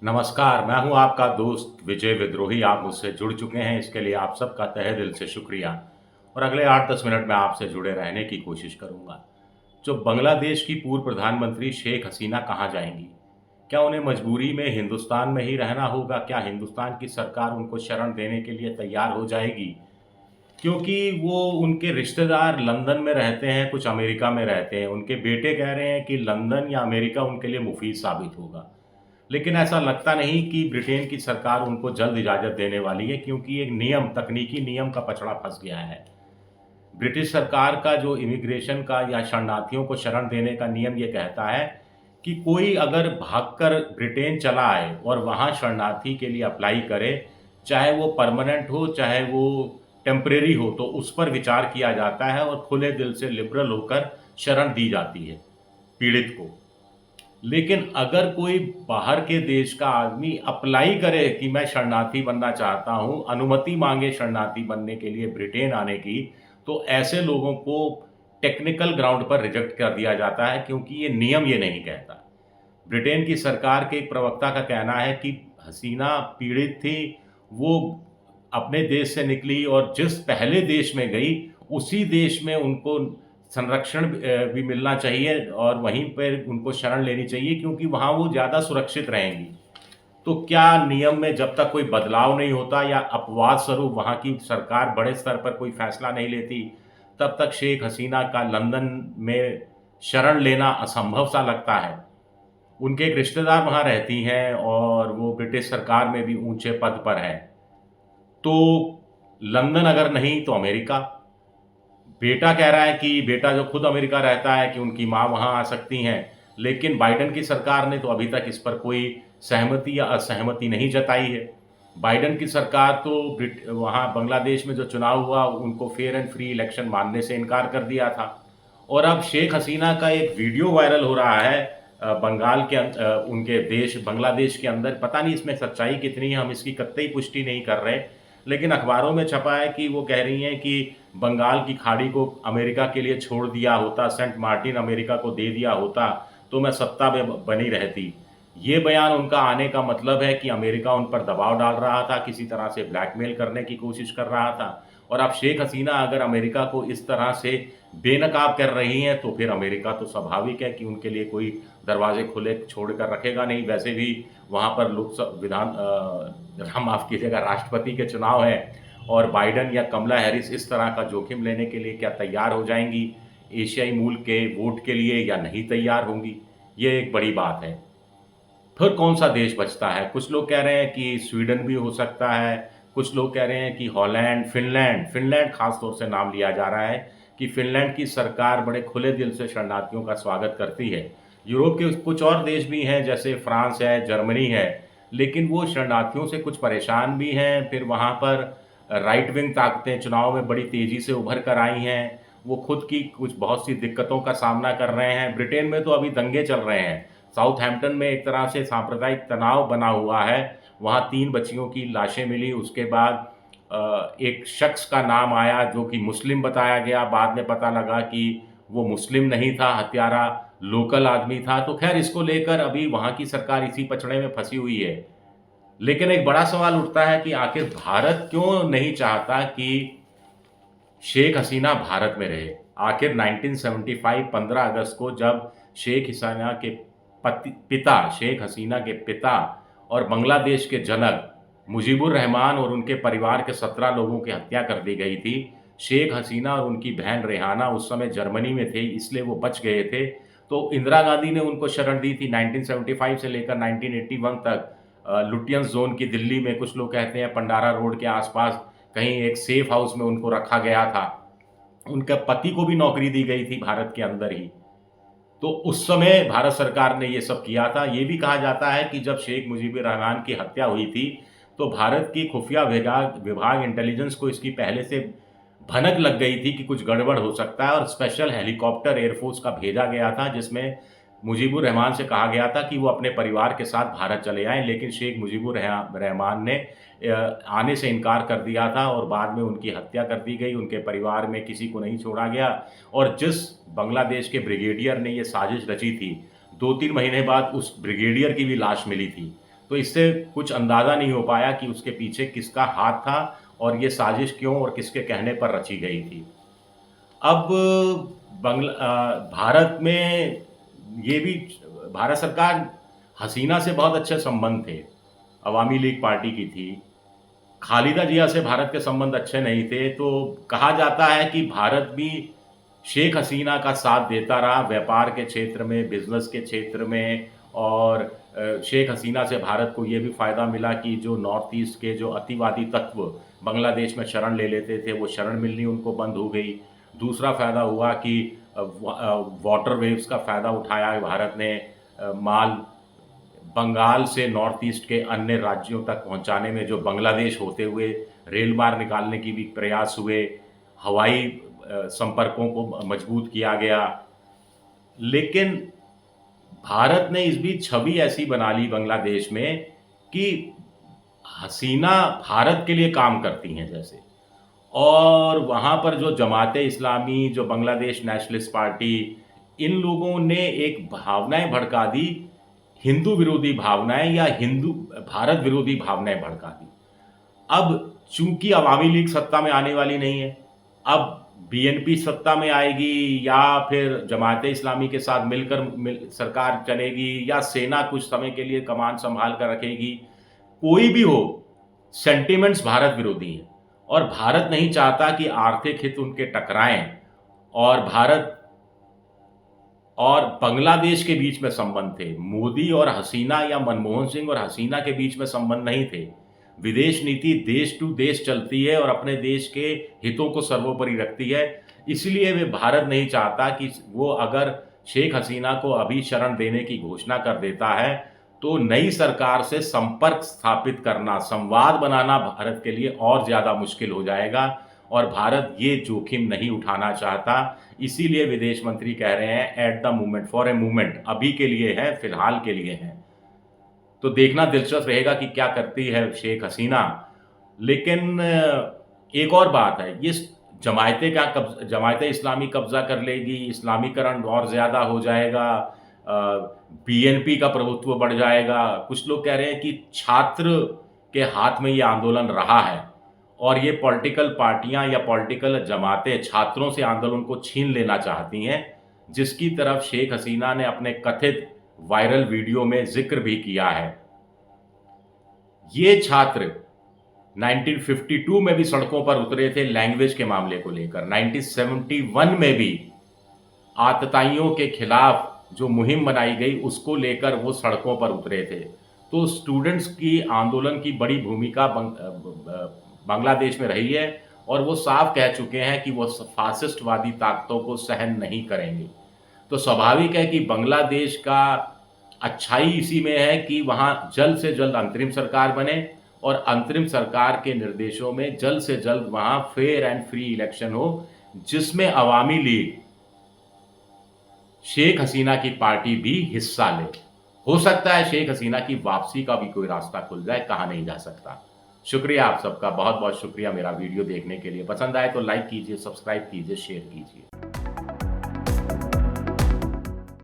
नमस्कार, मैं हूँ आपका दोस्त विजय विद्रोही। आप मुझसे जुड़ चुके हैं, इसके लिए आप सबका तहे दिल से शुक्रिया। और अगले 8-10 मिनट में आपसे जुड़े रहने की कोशिश करूँगा। जो बांग्लादेश की पूर्व प्रधानमंत्री शेख हसीना कहाँ जाएँगी? क्या उन्हें मजबूरी में हिंदुस्तान में ही रहना होगा? क्या हिंदुस्तान की सरकार उनको शरण देने के लिए तैयार हो जाएगी? क्योंकि वो उनके रिश्तेदार लंदन में रहते हैं, कुछ अमेरिका में रहते हैं। उनके बेटे कह रहे हैं कि लंदन या अमेरिका उनके लिए मुफ़ीद साबित होगा। लेकिन ऐसा लगता नहीं कि ब्रिटेन की सरकार उनको जल्द इजाज़त देने वाली है, क्योंकि एक नियम, तकनीकी नियम का पचड़ा फँस गया है। ब्रिटिश सरकार का जो इमिग्रेशन का या शरणार्थियों को शरण देने का नियम ये कहता है कि कोई अगर भागकर ब्रिटेन चला आए और वहाँ शरणार्थी के लिए अप्लाई करे, चाहे वो परमानेंट हो, चाहे वो टेम्परेरी हो, तो उस पर विचार किया जाता है और खुले दिल से लिबरल होकर शरण दी जाती है पीड़ित को। लेकिन अगर कोई बाहर के देश का आदमी अप्लाई करे कि मैं शरणार्थी बनना चाहता हूँ, अनुमति माँगे शरणार्थी बनने के लिए ब्रिटेन आने की, तो ऐसे लोगों को टेक्निकल ग्राउंड पर रिजेक्ट कर दिया जाता है, क्योंकि ये नियम ये नहीं कहता। ब्रिटेन की सरकार के एक प्रवक्ता का कहना है कि हसीना पीड़ित थी, वो अपने देश से निकली और जिस पहले देश में गई, उसी देश में उनको संरक्षण भी मिलना चाहिए और वहीं पर उनको शरण लेनी चाहिए, क्योंकि वहाँ वो ज़्यादा सुरक्षित रहेंगी। तो क्या नियम में जब तक कोई बदलाव नहीं होता या अपवाद स्वरूप वहाँ की सरकार बड़े स्तर पर कोई फैसला नहीं लेती, तब तक शेख हसीना का लंदन में शरण लेना असंभव सा लगता है। उनके एक रिश्तेदार वहाँ रहती हैं और वो ब्रिटिश सरकार में भी ऊँचे पद पर हैं। तो लंदन अगर नहीं तो अमेरिका। बेटा कह रहा है कि बेटा जो खुद अमेरिका रहता है कि उनकी माँ वहाँ आ सकती हैं, लेकिन बाइडेन की सरकार ने तो अभी तक इस पर कोई सहमति या असहमति नहीं जताई है। बाइडेन की सरकार तो वहाँ बांग्लादेश में जो चुनाव हुआ, उनको फेयर एंड फ्री इलेक्शन मानने से इनकार कर दिया था। और अब शेख हसीना का एक वीडियो वायरल हो रहा है बंगाल के उनके देश बांग्लादेश के अंदर। पता नहीं इसमें सच्चाई कितनी है, हम इसकी कतई पुष्टि नहीं कर रहे। लेकिन अखबारों में छपा है कि वो कह रही हैं कि बंगाल की खाड़ी को अमेरिका के लिए छोड़ दिया होता, सेंट मार्टिन अमेरिका को दे दिया होता, तो मैं सत्ता में बनी रहती। ये बयान उनका आने का मतलब है कि अमेरिका उन पर दबाव डाल रहा था, किसी तरह से ब्लैकमेल करने की कोशिश कर रहा था। और अब शेख हसीना अगर अमेरिका को इस तरह से बेनकाब कर रही हैं, तो फिर अमेरिका तो स्वाभाविक है कि उनके लिए कोई दरवाजे खुले छोड़कर रखेगा नहीं। वैसे भी वहाँ पर माफ़ कीजिएगा, राष्ट्रपति के चुनाव हैं और बाइडेन या कमला हैरिस इस तरह का जोखिम लेने के लिए क्या तैयार हो जाएँगी एशियाई मूल के वोट के लिए, या नहीं तैयार होंगी? ये एक बड़ी बात है। फिर कौन-सा देश बचता है? कुछ लोग कह रहे हैं कि स्वीडन भी हो सकता है, कुछ लोग कह रहे हैं कि हॉलैंड, फ़िनलैंड ख़ास तौर से नाम लिया जा रहा है कि फ़िनलैंड की सरकार बड़े खुले दिल से शरणार्थियों का स्वागत करती है। यूरोप के कुछ और देश भी हैं, जैसे फ्रांस है, जर्मनी है, लेकिन वो शरणार्थियों से कुछ परेशान भी हैं। फिर वहाँ पर राइट विंग ताकतें चुनाव में बड़ी तेज़ी से उभर कर आई हैं। वो खुद की कुछ बहुत सी दिक्कतों का सामना कर रहे हैं। ब्रिटेन में तो अभी दंगे चल रहे हैं। साउथहैम्पटन में एक तरह से सांप्रदायिक तनाव बना हुआ है। वहाँ 3 बच्चियों की लाशें मिली, उसके बाद एक शख्स का नाम आया जो कि मुस्लिम बताया गया, बाद में पता लगा कि वो मुस्लिम नहीं था, हत्यारा लोकल आदमी था। तो ख़ैर इसको लेकर अभी वहाँ की सरकार इसी पचड़े में फँसी हुई है। लेकिन एक बड़ा सवाल उठता है कि आखिर भारत क्यों नहीं चाहता कि शेख हसीना भारत में रहे? आखिर 1975 15 अगस्त को जब शेख हसीना के पिता, शेख हसीना के पिता और बांग्लादेश के जनक मुजीबुर रहमान और उनके परिवार के 17 लोगों की हत्या कर दी गई थी। शेख हसीना और उनकी बहन रेहाना उस समय जर्मनी में थे, इसलिए वो बच गए थे। तो इंदिरा गांधी ने उनको शरण दी थी 1975 से लेकर 1981 तक। लुटियंस ज़ोन की दिल्ली में, कुछ लोग कहते हैं पंडारा रोड के आस-पास कहीं एक सेफ हाउस में उनको रखा गया था। उनके पति को भी नौकरी दी गई थी भारत के अंदर ही। तो उस समय भारत सरकार ने ये सब किया था। ये भी कहा जाता है कि जब शेख मुजीबुर रहमान की हत्या हुई थी, तो भारत की खुफिया विभाग इंटेलिजेंस को इसकी पहले से भनक लग गई थी कि कुछ गड़बड़ हो सकता है, और स्पेशल हेलीकॉप्टर एयरफोर्स का भेजा गया था, जिसमें मुजीबुर रहमान से कहा गया था कि वो अपने परिवार के साथ भारत चले आएँ। लेकिन शेख मुजीबुर रहमान ने आने से इनकार कर दिया था और बाद में उनकी हत्या कर दी गई। उनके परिवार में किसी को नहीं छोड़ा गया। और जिस बांग्लादेश के ब्रिगेडियर ने ये साजिश रची थी, 2-3 महीने बाद उस ब्रिगेडियर की भी लाश मिली थी। तो इससे कुछ अंदाज़ा नहीं हो पाया कि उसके पीछे किसका हाथ था और ये साजिश क्यों और किसके कहने पर रची गई थी। अब भारत में ये भी भारत सरकार हसीना से बहुत अच्छे संबंध थे, अवामी लीग पार्टी की थी। खालिदा जिया से भारत के संबंध अच्छे नहीं थे, तो कहा जाता है कि भारत भी शेख हसीना का साथ देता रहा व्यापार के क्षेत्र में, बिज़नेस के क्षेत्र में और शेख हसीना से भारत को ये भी फ़ायदा मिला कि जो नॉर्थ ईस्ट के जो अतिवादी तत्व बांग्लादेश में शरण ले लेते थे, वो शरण मिलनी उनको बंद हो गई। दूसरा फ़ायदा हुआ कि वाटर वेव्स का फ़ायदा उठाया भारत ने, माल बंगाल से नॉर्थ ईस्ट के अन्य राज्यों तक पहुंचाने में जो बांग्लादेश होते हुए रेल मार्ग निकालने की भी प्रयास हुए, हवाई संपर्कों को मजबूत किया गया। लेकिन भारत ने इस बीच छवि ऐसी बना ली बांग्लादेश में कि हसीना भारत के लिए काम करती हैं जैसे, और वहाँ पर जो जमाते इस्लामी, जो बांग्लादेश नेशनलिस्ट पार्टी, इन लोगों ने एक भावनाएं भड़का दी, हिंदू विरोधी भावनाएं या हिंदू भारत विरोधी भावनाएं भड़का दी। अब चूंकि अवामी लीग सत्ता में आने वाली नहीं है, अब बीएनपी सत्ता में आएगी या फिर जमाते इस्लामी के साथ सरकार चलेगी या सेना कुछ समय के लिए कमान संभाल कर रखेगी, कोई भी हो, सेंटिमेंट्स भारत विरोधी हैं और भारत नहीं चाहता कि आर्थिक हित उनके टकराएं और भारत और बांग्लादेश के बीच में संबंध थे। मोदी और हसीना या मनमोहन सिंह और हसीना के बीच में संबंध नहीं थे। विदेश नीति देश टू देश चलती है और अपने देश के हितों को सर्वोपरि रखती है। इसलिए वे भारत नहीं चाहता कि वो अगर शेख हसीना को अभी शरण देने की घोषणा कर देता है, तो नई सरकार से संपर्क स्थापित करना, संवाद बनाना भारत के लिए और ज़्यादा मुश्किल हो जाएगा और भारत ये जोखिम नहीं उठाना चाहता। इसीलिए विदेश मंत्री कह रहे हैं at the moment, for a moment, अभी के लिए है, फिलहाल के लिए है। तो देखना दिलचस्प रहेगा कि क्या करती है शेख हसीना। लेकिन एक और बात है, ये जमायते इस्लामी कब्जा कर लेगी, इस्लामीकरण और ज़्यादा हो जाएगा, बीएनपी का प्रभुत्व बढ़ जाएगा। कुछ लोग कह रहे हैं कि छात्र के हाथ में ये आंदोलन रहा है और ये पॉलिटिकल पार्टियां या पॉलिटिकल जमातें छात्रों से आंदोलन को छीन लेना चाहती हैं, जिसकी तरफ शेख हसीना ने अपने कथित वायरल वीडियो में जिक्र भी किया है। ये छात्र 1952 में भी सड़कों पर उतरे थे लैंग्वेज के मामले को लेकर। 1971 में भी आतताइयों के खिलाफ जो मुहिम बनाई गई उसको लेकर वो सड़कों पर उतरे थे। तो स्टूडेंट्स की आंदोलन की बड़ी भूमिका बांग्लादेश में रही है और वो साफ कह चुके हैं कि वो फासिस्टवादी ताकतों को सहन नहीं करेंगे। तो स्वाभाविक है कि बांग्लादेश का अच्छाई इसी में है कि वहाँ जल्द से जल्द अंतरिम सरकार बने और अंतरिम सरकार के निर्देशों में जल्द से जल्द वहाँ फेयर एंड फ्री इलेक्शन हो, जिसमें अवामी लीग, शेख हसीना की पार्टी भी हिस्सा ले। हो सकता है शेख हसीना की वापसी का भी कोई रास्ता खुल जाए, कहा नहीं जा सकता। शुक्रिया आप सबका, बहुत बहुत शुक्रिया मेरा वीडियो देखने के लिए। पसंद आए तो लाइक कीजिए, सब्सक्राइब कीजिए, शेयर कीजिए।